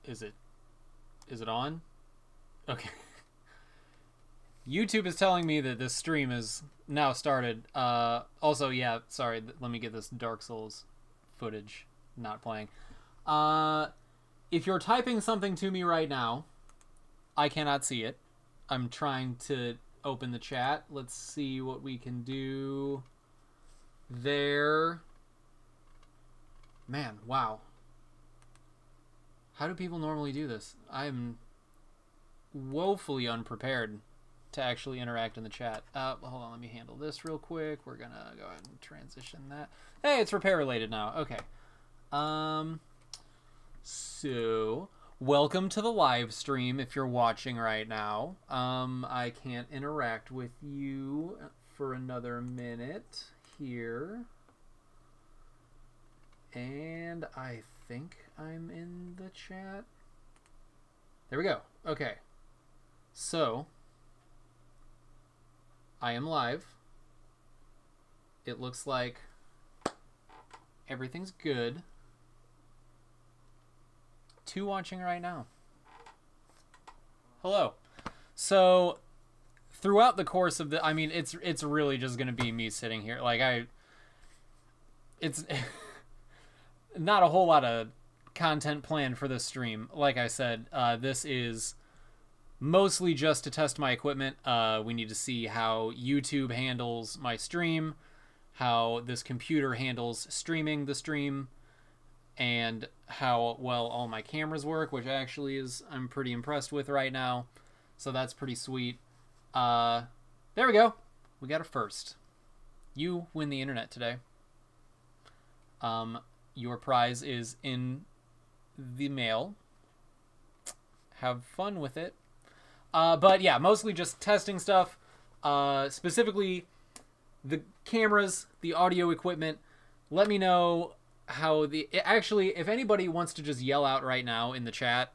Is it on? Okay. YouTube is telling me that this stream is now started. Also, yeah, sorry, let me get this Dark Souls footage not playing. If you're typing something to me right now, I cannot see it. I'm trying to open the chat. Let's see what we can do there. Man, wow. How do people normally do this? I'm woefully unprepared to actually interact in the chat. Hold on, let me handle this real quick. We're gonna go ahead and transition that. Hey, it's repair related now. Okay. So welcome to the live stream if you're watching right now. I can't interact with you for another minute here. And I think I'm in the chat. There we go. Okay. So I am live. It looks like everything's good. 2 watching right now. Hello. So throughout the course of the, I mean, it's really just gonna be me sitting here. Like it's not a whole lot of content planned for this stream. Like I said, this is mostly just to test my equipment. We need to see how YouTube handles my stream, how this computer handles streaming the stream, and how well all my cameras work, which actually is I'm pretty impressed with right now. So that's pretty sweet. There we go. We got a first. You win the internet today. Your prize is in the mail. Have fun with it. But yeah, mostly just testing stuff. Specifically the cameras, the audio equipment. Let me know how actually, if anybody wants to just yell out right now in the chat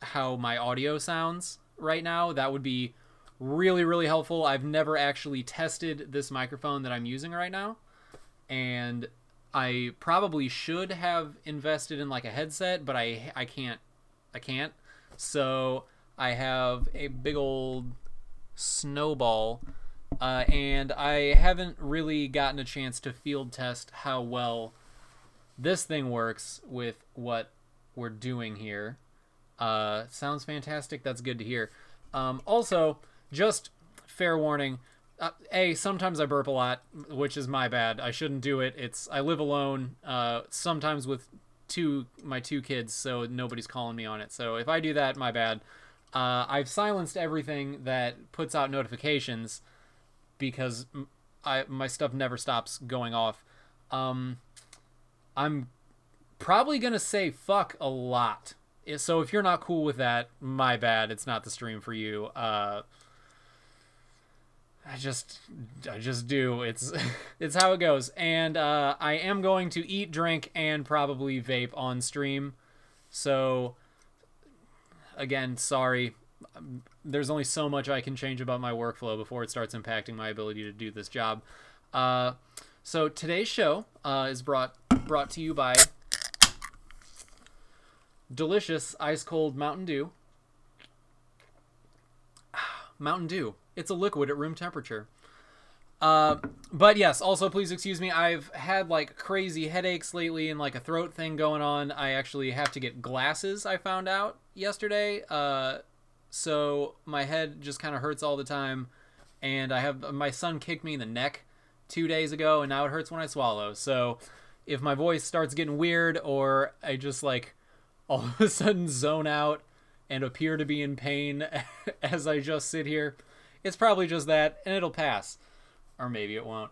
how my audio sounds right now, that would be really, really helpful. I've never actually tested this microphone that I'm using right now, and I probably should have invested in like a headset, but I can't. So I have a big old snowball, and I haven't really gotten a chance to field test how well this thing works with what we're doing here. Sounds fantastic. That's good to hear. Also, just fair warning, sometimes I burp a lot, which is my bad. I shouldn't do it. I live alone, sometimes with my two kids, so nobody's calling me on it. So if I do that, my bad. I've silenced everything that puts out notifications because my stuff never stops going off. I'm probably going to say fuck a lot. So if you're not cool with that, my bad. It's not the stream for you. I just do. It's how it goes. And I am going to eat, drink, and probably vape on stream. So again, sorry. There's only so much I can change about my workflow before it starts impacting my ability to do this job. So today's show is brought to you by delicious ice-cold Mountain Dew. Mountain Dew. It's a liquid at room temperature. But yes, also please excuse me. I've had like crazy headaches lately and like a throat thing going on. I actually have to get glasses, I found out yesterday. So my head just kind of hurts all the time. And my son kicked me in the neck 2 days ago, and now it hurts when I swallow. So if my voice starts getting weird, or I just like all of a sudden zone out and appear to be in pain as I just sit here, it's probably just that, and it'll pass. Or maybe it won't.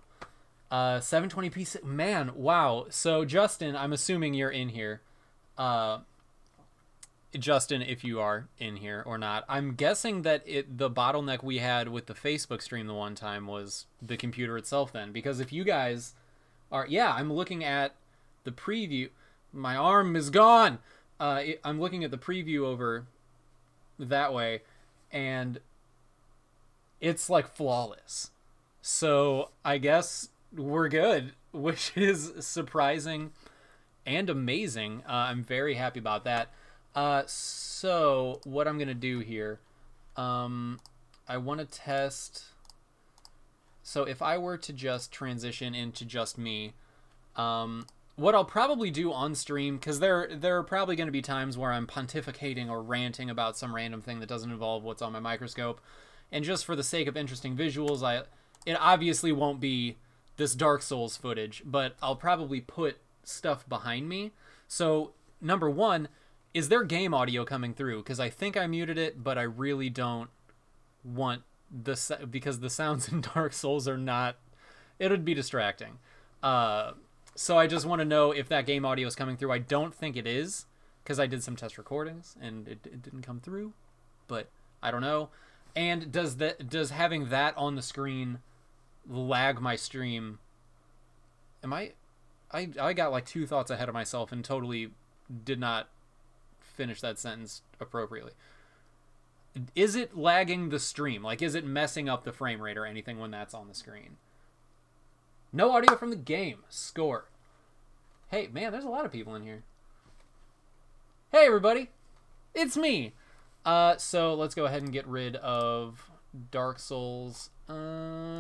720p, man, wow. So Justin, I'm assuming you're in here. Justin, if you are in here or not. I'm guessing that the bottleneck we had with the Facebook stream the one time was the computer itself then. Because if you guys are... Yeah, I'm looking at the preview. My arm is gone! I'm looking at the preview over that way, and it's like flawless. So I guess we're good, which is surprising and amazing. I'm very happy about that. So what I'm gonna do here, I want to test. So if I were to just transition into just me, what I'll probably do on stream, because there are probably going to be times where I'm pontificating or ranting about some random thing that doesn't involve what's on my microscope, and just for the sake of interesting visuals, it obviously won't be this Dark Souls footage, but I'll probably put stuff behind me. So number one, is there game audio coming through? Because I think I muted it, but I really don't want because the sounds in Dark Souls are not. It would be distracting. So I just want to know if that game audio is coming through. I don't think it is, because I did some test recordings and it didn't come through, but I don't know. And does having that on the screen lag my stream? I got like 2 thoughts ahead of myself and totally did not finish that sentence appropriately. Is it lagging the stream? Like, is it messing up the frame rate or anything when that's on the screen? No audio from the game. Score. Hey, man, there's a lot of people in here. Hey, everybody. It's me. So let's go ahead and get rid of Dark Souls.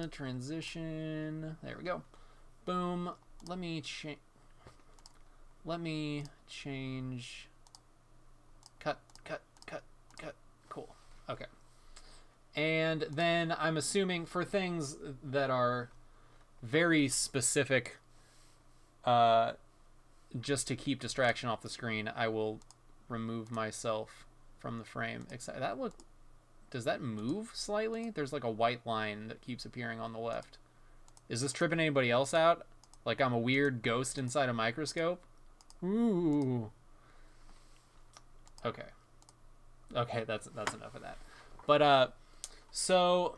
Transition. There we go. Boom. Let me change. Cut. Cool. Okay. And then I'm assuming for things that are very specific, just to keep distraction off the screen, I will remove myself from the frame. Does that move slightly? There's like a white line that keeps appearing on the left. Is this tripping anybody else out? Like I'm a weird ghost inside a microscope? Ooh. Okay. Okay, that's enough of that. But so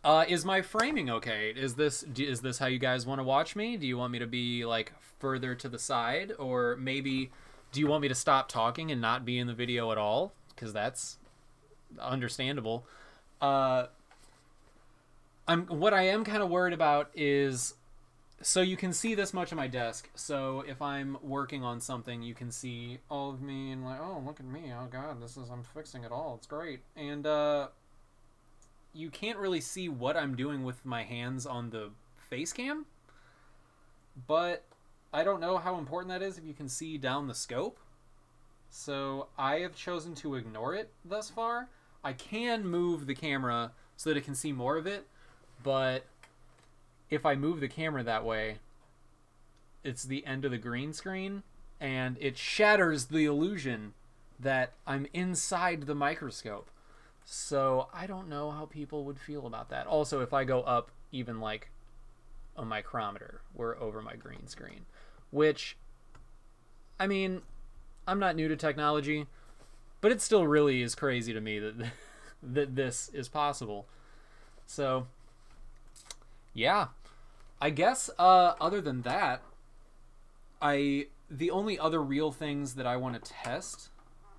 is my framing okay? Is this how you guys want to watch me? Do you want me to be like further to the side, or maybe do you want me to stop talking and not be in the video at all? Because that's understandable. What I am kind of worried about is, so you can see this much of my desk. So if I'm working on something, you can see all of me and like, oh, look at me. Oh God, I'm fixing it all. It's great. And you can't really see what I'm doing with my hands on the face cam, but I don't know how important that is if you can see down the scope. So I have chosen to ignore it thus far. I can move the camera so that it can see more of it, but if I move the camera that way, it's the end of the green screen, and it shatters the illusion that I'm inside the microscope. So I don't know how people would feel about that. Also, if I go up even like a micrometer, we're over my green screen, which, I mean, I'm not new to technology, but it still really is crazy to me that this is possible. So yeah, I guess other than that, the only other real things that I want to test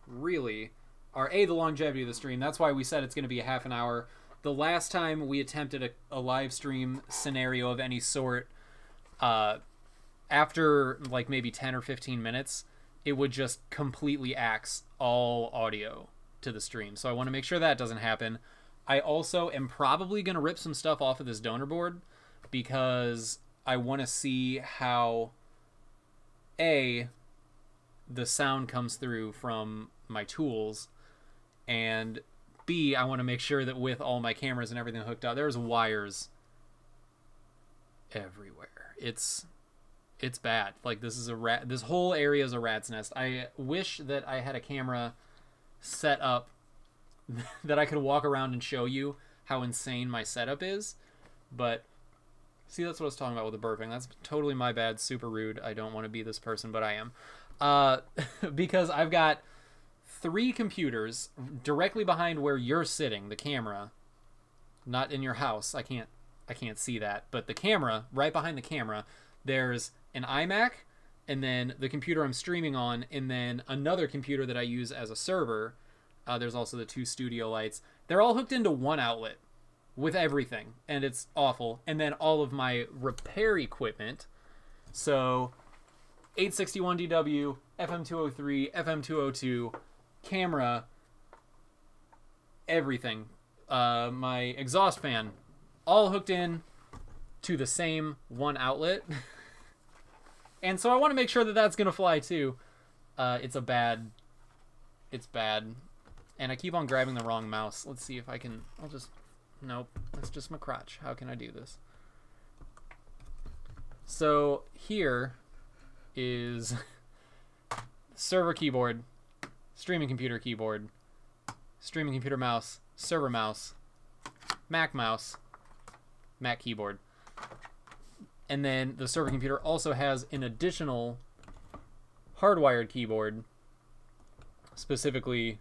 really are the longevity of the stream. That's why we said it's going to be a half an hour. The last time we attempted a live stream scenario of any sort, after like maybe 10 or 15 minutes, it would just completely axe all audio to the stream. So I want to make sure that doesn't happen. I also am probably going to rip some stuff off of this donor board because I want to see how the sound comes through from my tools, and B, I want to make sure that with all my cameras and everything hooked up, there's wires everywhere. It's bad. Like, this whole area is a rat's nest. I wish that I had a camera set up that I could walk around and show you how insane my setup is, but see, that's what I was talking about with the burping. That's totally my bad. Super rude. I don't want to be this person, but I am. Because I've got 3 computers directly behind where you're sitting, the camera, not in your house. I can't see that, but the camera, right behind the camera, there's an iMac, and then the computer I'm streaming on, and then another computer that I use as a server. There's also the 2 studio lights. They're all hooked into one outlet with everything, and it's awful. And then all of my repair equipment, so 861DW, FM203, FM202, camera, everything. My exhaust fan, all hooked in to the same one outlet. And so I want to make sure that that's going to fly too. It's bad. And I keep on grabbing the wrong mouse. Let's see if I can, nope, that's just my crotch. How can I do this? So here is server keyboard, streaming computer keyboard, streaming computer mouse, server mouse, Mac keyboard. And then the server computer also has an additional hardwired keyboard specifically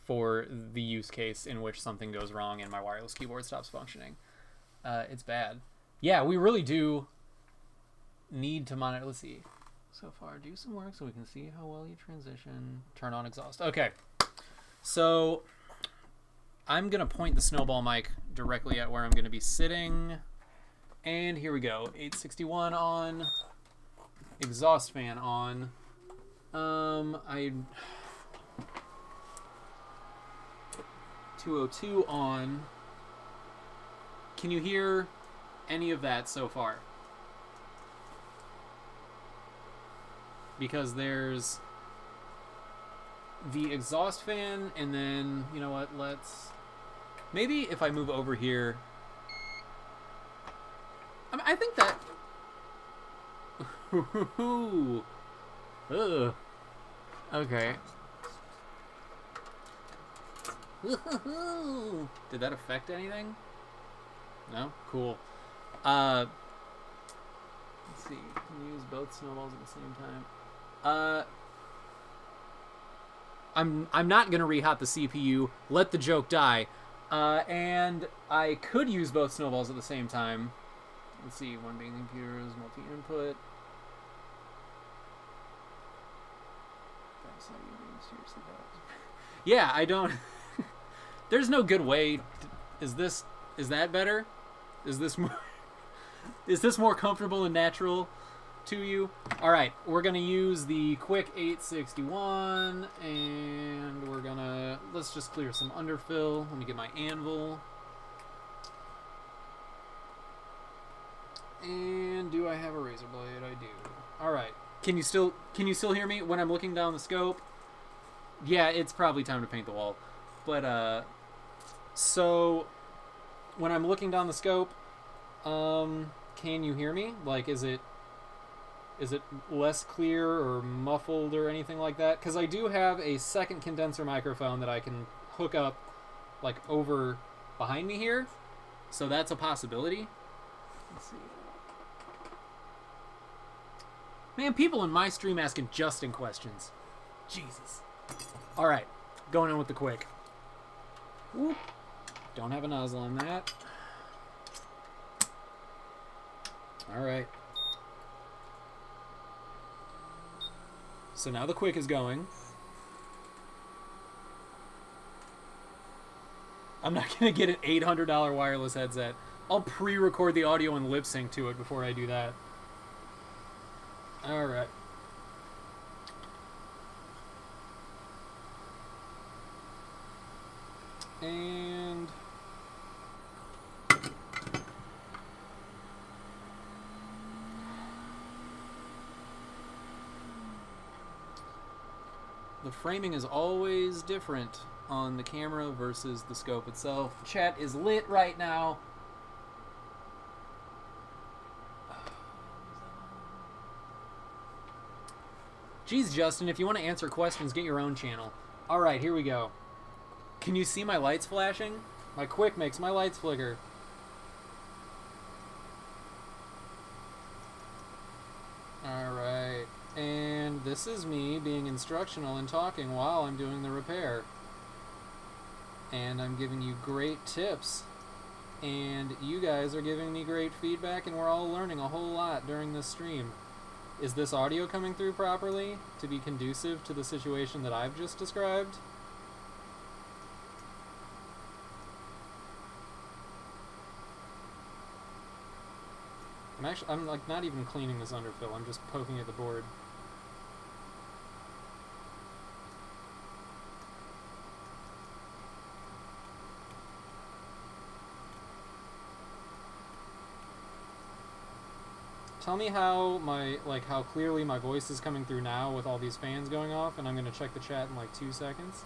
for the use case in which something goes wrong and my wireless keyboard stops functioning. It's bad. Yeah, we really do need to monitor. Let's see. So far, do some work so we can see how well you transition. Turn on exhaust. Okay. So I'm going to point the snowball mic directly at where I'm going to be sitting. And here we go. 861 on. Exhaust fan on. 202 on. Can you hear any of that so far? Because there's the exhaust fan, and then, you know what, let's... Maybe if I move over here... I think that... Ugh. Okay. Did that affect anything? No? Cool. Let's see. Can you use both snowballs at the same time? I'm not gonna rehot the CPU. Let the joke die. And I could use both snowballs at the same time. Let's see. One being the computer is multi-input. That's not even seriously bad. Yeah, I don't. There's no good way. Is that better? Is this more comfortable and natural to you? All right, we're gonna use the quick 861, and let's just clear some underfill. Let me get my anvil. And do I have a razor blade? I do. All right. Can you still hear me when I'm looking down the scope? Yeah, it's probably time to paint the wall. But so when I'm looking down the scope, can you hear me? Like, is it less clear or muffled or anything like that? Because I do have a second condenser microphone that I can hook up like over behind me here, so that's a possibility. Let's see. Man, people in my stream asking Justin questions. Jesus. All right, going in with the quick. Whoop. Don't have a nozzle on that. All right. So now the quick is going. I'm not going to get an $800 wireless headset. I'll pre-record the audio and lip sync to it before I do that. All right. And the framing is always different on the camera versus the scope itself. Chat is lit right now. Geez, Justin, if you want to answer questions, get your own channel. All right, here we go. Can you see my lights flashing? My quick makes my lights flicker. All right. And this is me being instructional and talking while I'm doing the repair. And I'm giving you great tips. And you guys are giving me great feedback, and we're all learning a whole lot during this stream. Is this audio coming through properly to be conducive to the situation that I've just described? I'm like not even cleaning this underfill. I'm just poking at the board. Tell me how how clearly my voice is coming through now with all these fans going off, and I'm gonna check the chat in like 2 seconds.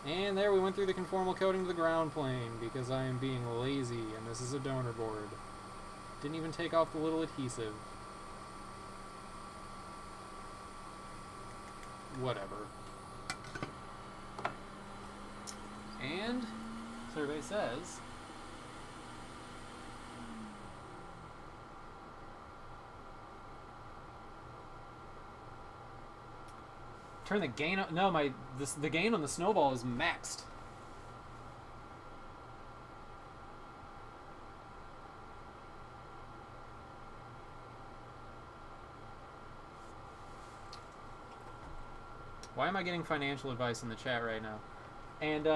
And there we went through the conformal coating to the ground plane because I am being lazy, and this is a donor board. Didn't even take off the little adhesive. Whatever. And survey says turn the gain on. No, the gain on the snowball is maxed. Why am I getting financial advice in the chat right now? And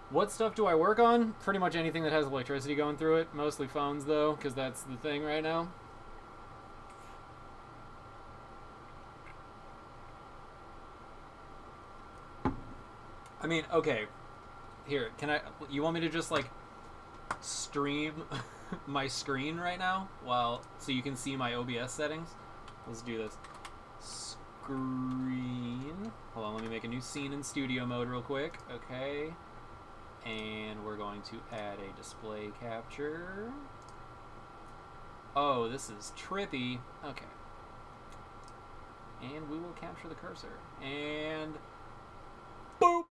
what stuff do I work on? Pretty much anything that has electricity going through it. Mostly phones though, because that's the thing right now. I mean, okay. Here, you want me to just like stream my screen right now so you can see my OBS settings? Let's do this. Screen. Hold on, let me make a new scene in studio mode real quick. Okay. And we're going to add a display capture. Oh, this is trippy. Okay. And we will capture the cursor. And boop!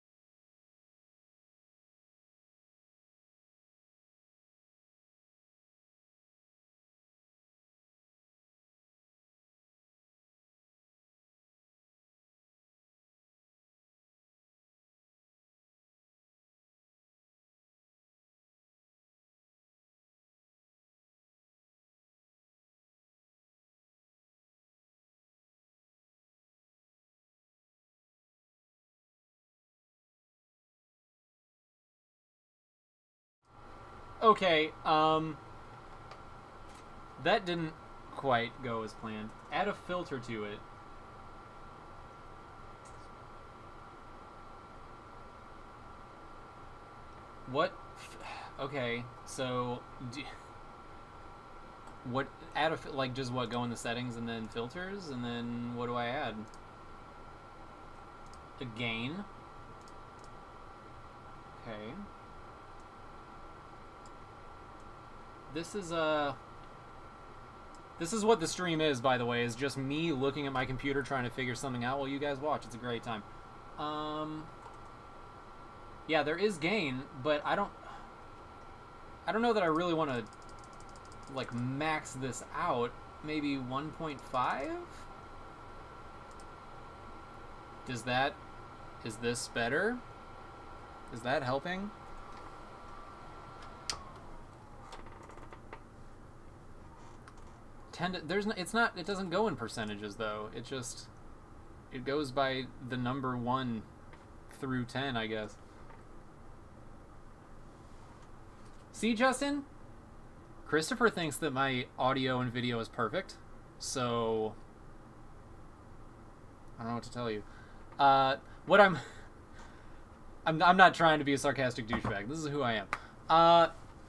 Okay, that didn't quite go as planned. Add a filter to it. What? Okay, so what? Add a like just what? Go in the settings and then filters, and then what do I add? A gain. Okay. This is what the stream is, by the way, is just me looking at my computer trying to figure something out while you guys watch. It's a great time. Yeah, there is gain, but I don't know that I really want to like max this out. Maybe 1.5? Is this better? Is that helping? It doesn't go in percentages though. It goes by the number 1 through 10, I guess. See, Justin? Christopher thinks that my audio and video is perfect, so I don't know what to tell you. I'm not trying to be a sarcastic douchebag. This is who I am.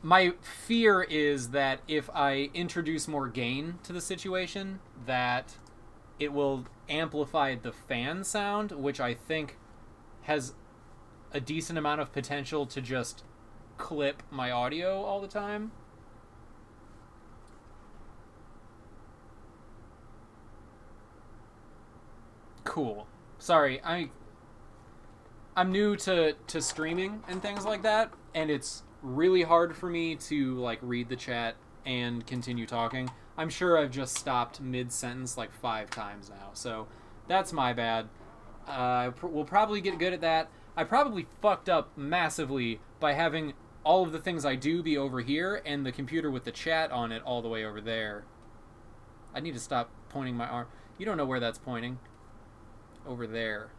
My fear is that if I introduce more gain to the situation, that it will amplify the fan sound, which I think has a decent amount of potential to just clip my audio all the time. Cool. Sorry, I'm new to streaming and things like that, and it's really hard for me to like read the chat and continue talking. I'm sure I've just stopped mid-sentence like 5 times now, so that's my bad. We'll probably get good at that. I probably fucked up massively by having all of the things I do be over here and the computer with the chat on it all the way over there. I need to stop pointing my arm. You don't know where that's pointing. Over there.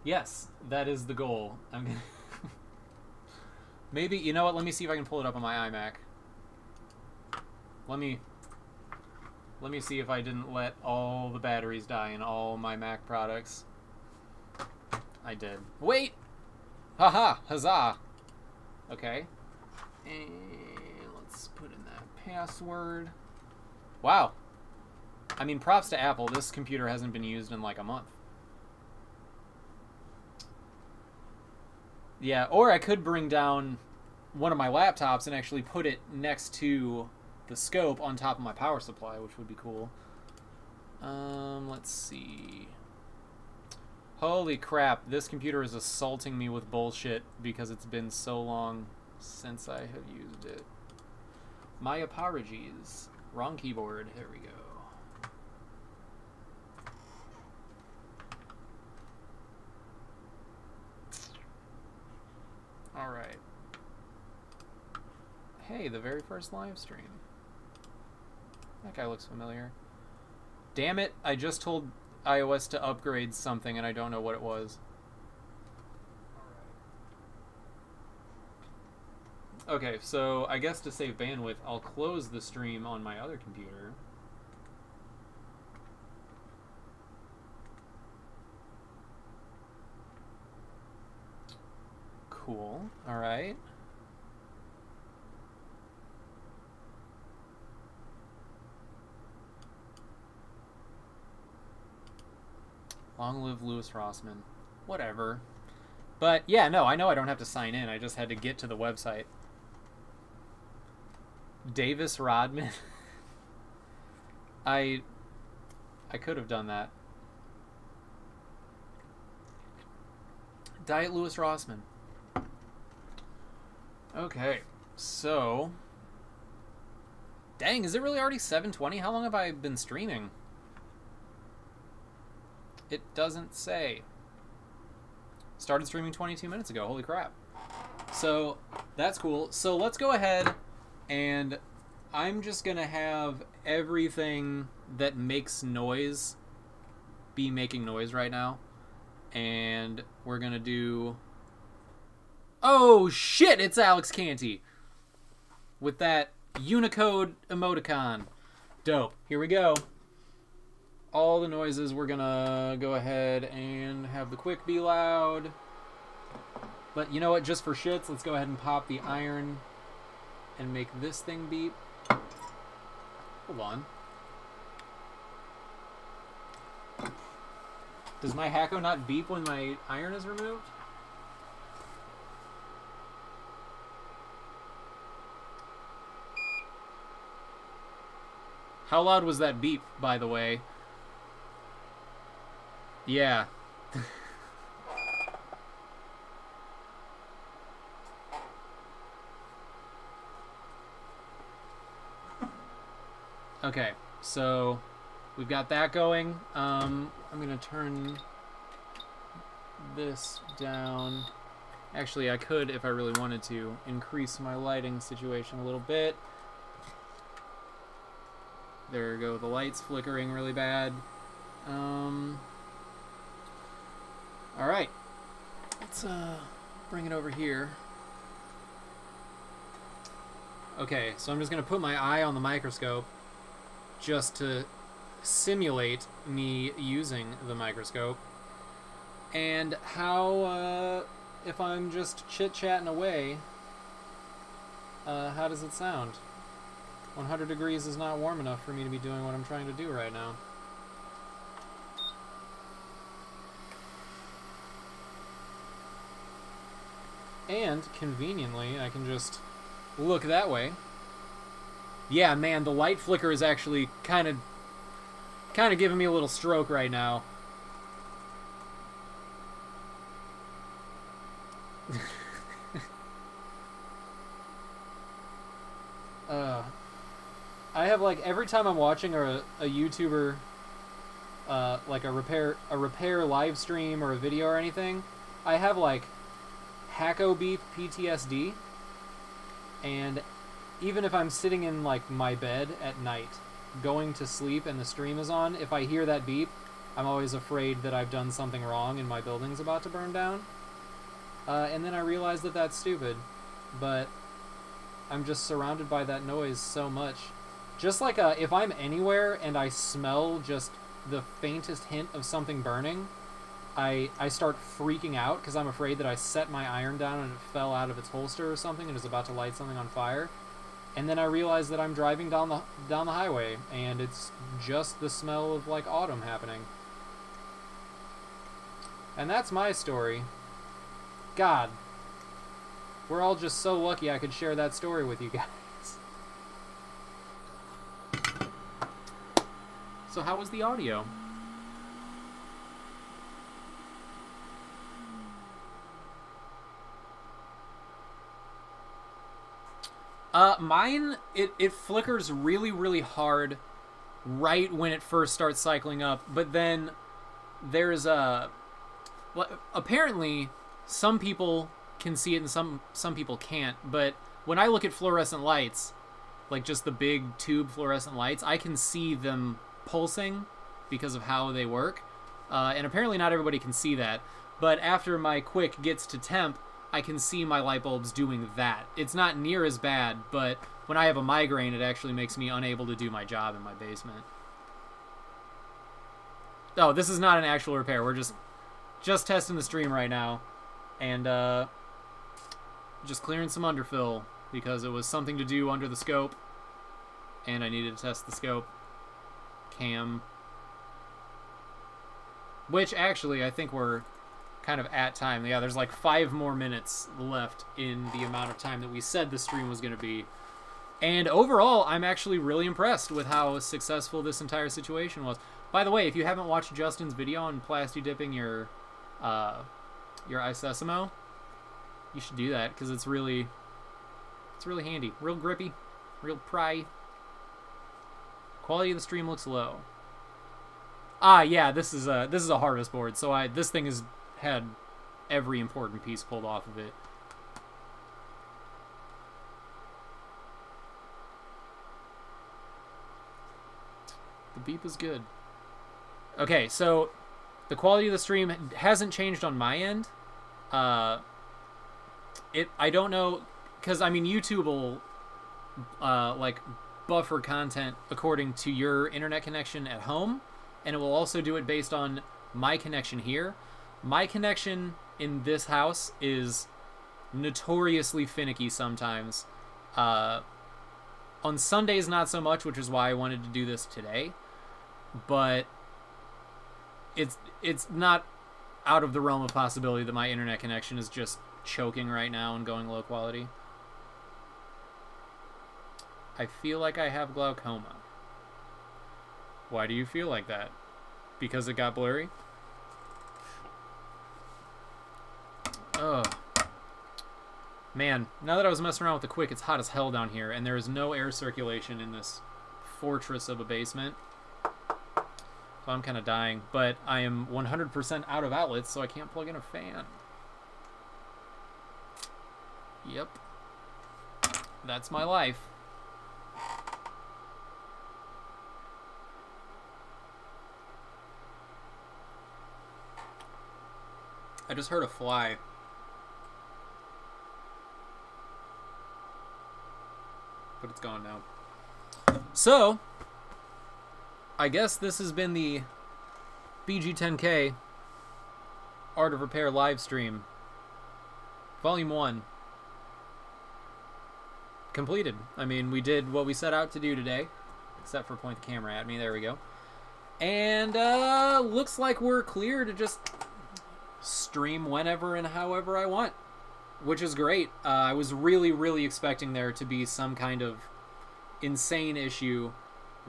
Yes, that is the goal. I'm gonna maybe, you know what, let me see if I can pull it up on my iMac. Let me see if I didn't let all the batteries die in all my Mac products. I did. Wait! Haha! Huzzah! Okay. And Let's put in that password. Wow. I mean, props to Apple. This computer hasn't been used in like a month. Yeah, or I could bring down one of my laptops and actually put it next to the scope on top of my power supply, which would be cool. Let's see. Holy crap, this computer is assaulting me with bullshit because it's been so long since I have used it. My apologies. Wrong keyboard. Here we go. Alright. Hey, the very first live stream. That guy looks familiar. Damn it, I just told iOS to upgrade something and I don't know what it was. Okay, so I guess to save bandwidth, I'll close the stream on my other computer. Cool. Alright. Long live Louis Rossmann. Whatever. But yeah, no, I know I don't have to sign in. I just had to get to the website. Davis Rodman. I could have done that. Diet Louis Rossmann. Okay, so... Dang, is it really already 7:20? How long have I been streaming? It doesn't say. Started streaming 22 minutes ago. Holy crap. So, that's cool. So, let's go ahead and I'm just going to have everything that makes noise be making noise right now. And we're going to do... Oh, shit! It's Alex Canty! With that Unicode emoticon. Dope. Here we go. All the noises, we're gonna go ahead and have the quick be loud. But you know what, just for shits, let's go ahead and pop the iron and make this thing beep. Hold on. Does my Hacko not beep when my iron is removed? How loud was that beep, by the way? Yeah. Okay, so we've got that going. I'm gonna turn this down. Actually, I could, if I really wanted to, increase my lighting situation a little bit. There we go, the light's flickering really bad. Alright, let's bring it over here. Okay, so I'm just going to put my eye on the microscope just to simulate me using the microscope. And how, if I'm just chit-chatting away, how does it sound? 100 degrees is not warm enough for me to be doing what I'm trying to do right now. And, conveniently, I can just look that way. Yeah, man, the light flicker is actually kind of giving me a little stroke right now. I have, like, every time I'm watching a YouTuber, like a repair live stream or a video or anything, I have, like, Hacko beep PTSD, and even if I'm sitting in like my bed at night going to sleep and the stream is on, if I hear that beep, I'm always afraid that I've done something wrong and my building's about to burn down, and then I realize that that's stupid, but I'm just surrounded by that noise so much. Just like if I'm anywhere and I smell just the faintest hint of something burning, I start freaking out because I'm afraid that I set my iron down and it fell out of its holster or something and is about to light something on fire. And then I realize that I'm driving down the highway, and it's just the smell of, like, autumn happening. And that's my story. God. We're all just so lucky I could share that story with you guys. So how was the audio? Mine, it flickers really, really hard right when it first starts cycling up, but then there's apparently some people can see it and some people can't, but when I look at fluorescent lights, like just the big tube fluorescent lights, I can see them pulsing because of how they work, and apparently not everybody can see that, but after my quick gets to temp, I can see my light bulbs doing that. It's not near as bad, but when I have a migraine, it actually makes me unable to do my job in my basement. Oh, this is not an actual repair. We're just testing the stream right now, and just clearing some underfill because it was something to do under the scope, and I needed to test the scope cam, which actually I think we're kind of at time. Yeah, there's like 5 more minutes left in the amount of time that we said the stream was going to be. And overall, I'm actually really impressed with how successful this entire situation was. By the way, if you haven't watched Justin's video on plasti dipping your isosimo, you should do that because it's really handy. Real grippy, real pry. Quality of the stream looks low. Ah, yeah, this is a harvest board, so this thing has had every important piece pulled off of it. The beep is good. Okay, so the quality of the stream hasn't changed on my end. I don't know, because I mean YouTube will like buffer content according to your internet connection at home, and it will also do it based on my connection here. My connection in this house is notoriously finicky sometimes. On Sundays, not so much, which is why I wanted to do this today. But it's not out of the realm of possibility that my internet connection is just choking right now and going low quality. I feel like I have glaucoma. Why do you feel like that? Because it got blurry? Ugh. Man, now that I was messing around with the quick, it's hot as hell down here, and there is no air circulation in this fortress of a basement. So I'm kind of dying, but I am 100% out of outlets, so I can't plug in a fan. Yep. That's my life. I just heard a fly. But it's gone now. So, I guess this has been the BG10K Art of Repair live stream. Volume 1. Completed. I mean, we did what we set out to do today. Except for point the camera at me. There we go. And, looks like we're clear to just stream whenever and however I want. Which is great. I was really, really expecting there to be some kind of insane issue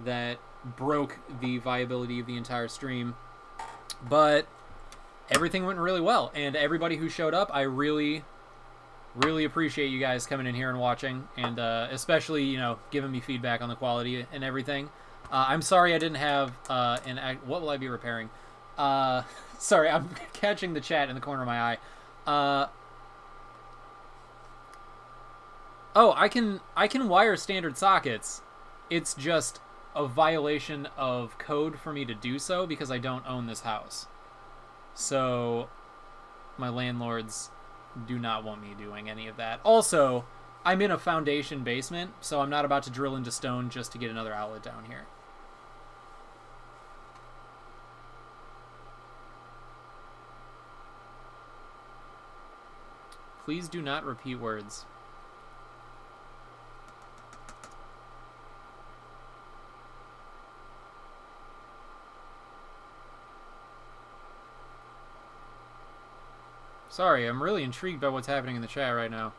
that broke the viability of the entire stream. But everything went really well. And everybody who showed up, I really, really appreciate you guys coming in here and watching. And especially, you know, giving me feedback on the quality and everything. I'm sorry I didn't have what will I be repairing? Sorry, I'm catching the chat in the corner of my eye. Oh, I can wire standard sockets. It's just a violation of code for me to do so because I don't own this house. So my landlords do not want me doing any of that. Also, I'm in a foundation basement, so I'm not about to drill into stone just to get another outlet down here. Please do not repeat words. Sorry, I'm really intrigued by what's happening in the chat right now.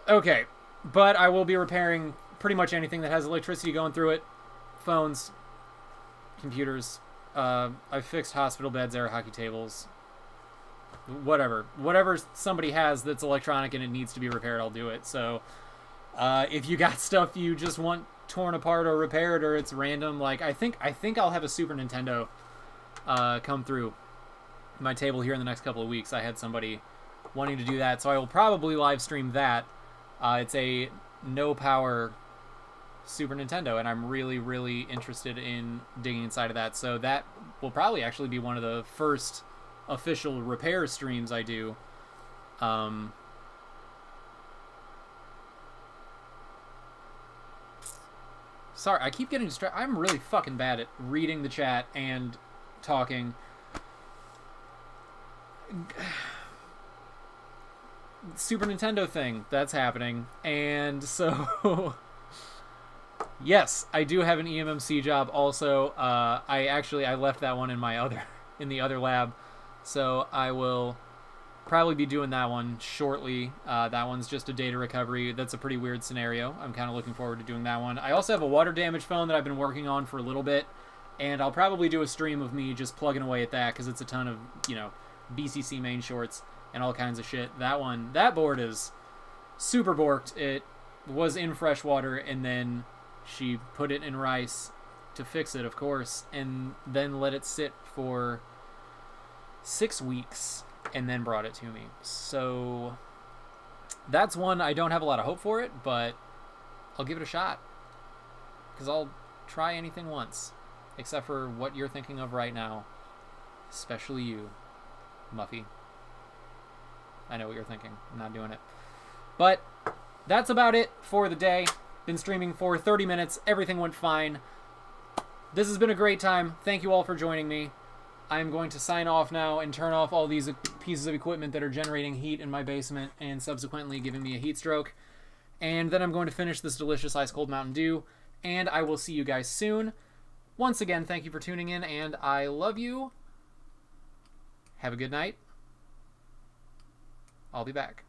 Okay, but I will be repairing pretty much anything that has electricity going through it. Phones, computers. I've fixed hospital beds, air hockey tables. Whatever somebody has that's electronic and it needs to be repaired, I'll do it. So if you got stuff you just want torn apart or repaired, or it's random, like I think I'll have a Super Nintendo come through my table here in the next couple of weeks. I had somebody wanting to do that, so I will probably live stream that. It's a no power Super Nintendo, and I'm really, really interested in digging inside of that. So that will probably actually be one of the first official repair streams I do. Sorry, I keep getting distracted. I'm really fucking bad at reading the chat and talking. Super Nintendo thing that's happening, and so yes, I do have an EMMC job also. I left that one in the other lab, so I will probably be doing that one shortly. That one's just a data recovery. That's a pretty weird scenario. I'm kind of looking forward to doing that one. I also have a water damage phone that I've been working on for a little bit, and I'll probably do a stream of me just plugging away at that, because it's a ton of, you know, BCC main shorts and all kinds of shit. That board is super borked. It was in fresh water, and then she put it in rice to fix it, of course, and then let it sit for 6 weeks and then brought it to me. So that's one I don't have a lot of hope for it, but I'll give it a shot, because I'll try anything once, except for what you're thinking of right now, especially you, Muffy. I know what you're thinking. I'm not doing it. But that's about it for the day. Been streaming for 30 minutes. Everything went fine. This has been a great time. Thank you all for joining me. I'm going to sign off now and turn off all these pieces of equipment that are generating heat in my basement and subsequently giving me a heat stroke. And then I'm going to finish this delicious ice cold Mountain Dew. And I will see you guys soon. Once again, thank you for tuning in, and I love you. Have a good night. I'll be back.